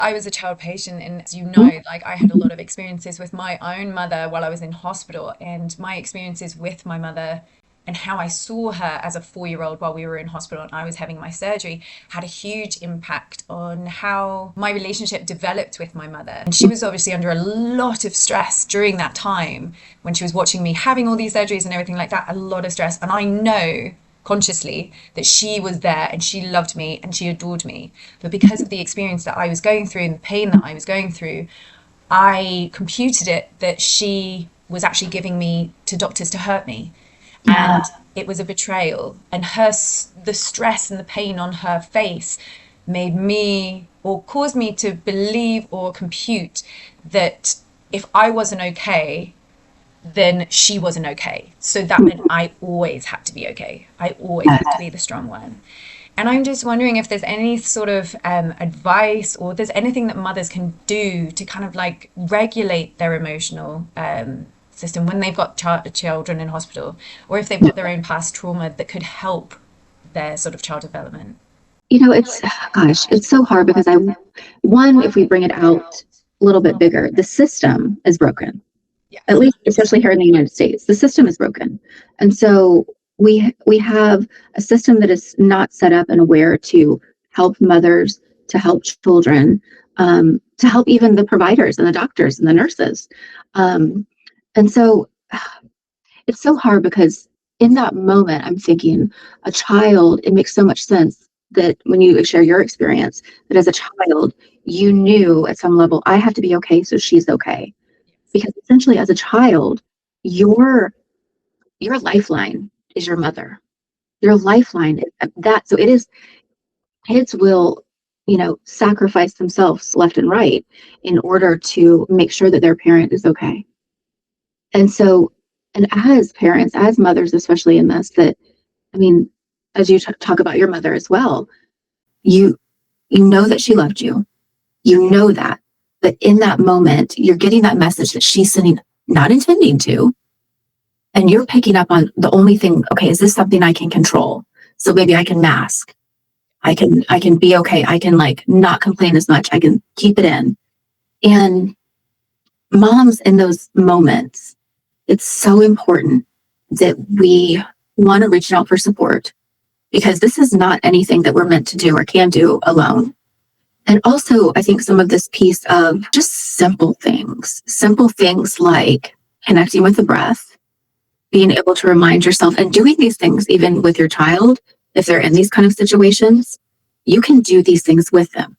I was a child patient, and as you know, like I had a lot of experiences with my own mother while I was in hospital, and my experiences with my mother and how I saw her as a 4 year old while we were in hospital and I was having my surgery had a huge impact on how my relationship developed with my mother. And she was obviously under a lot of stress during that time when she was watching me having all these surgeries and everything like that, a lot of stress. And I know consciously that she was there and she loved me and she adored me. But because of the experience that I was going through and the pain that I was going through, I computed it that she was actually giving me to doctors to hurt me. And it was a betrayal. And the stress and the pain on her face made me, or caused me to believe or compute that if I wasn't okay, then she wasn't okay. So that meant I always had to be okay. I always had to be the strong one. And I'm just wondering if there's any sort of advice, or there's anything that mothers can do to kind of like regulate their emotional system when they've got children in hospital, or if they've got their own past trauma that could help their sort of child development. It's so hard because if we bring it out a little bit bigger, the system is broken. Yeah. At least, especially here in the United States, the system is broken. And so we have a system that is not set up and aware to help mothers, to help children, to help even the providers and the doctors and the nurses. And so it's so hard because in that moment, I'm thinking it makes so much sense that when you share your experience, that as a child, you knew at some level, I have to be okay, so she's okay. Because essentially as a child, your lifeline is your mother. Your lifeline is that. So kids will, sacrifice themselves left and right in order to make sure that their parent is okay. And so, and as parents, as mothers, especially in this, as you talk about your mother as well, you know that she loved you. You know that. But in that moment, you're getting that message that she's sending, not intending to, and you're picking up on the only thing, okay, is this something I can control? So maybe I can mask. I can be okay. I can not complain as much. I can keep it in. And moms in those moments, it's so important that we want to reach out for support, because this is not anything that we're meant to do or can do alone. And also, I think some of this piece of just simple things like connecting with the breath, being able to remind yourself, and doing these things even with your child, if they're in these kind of situations, you can do these things with them.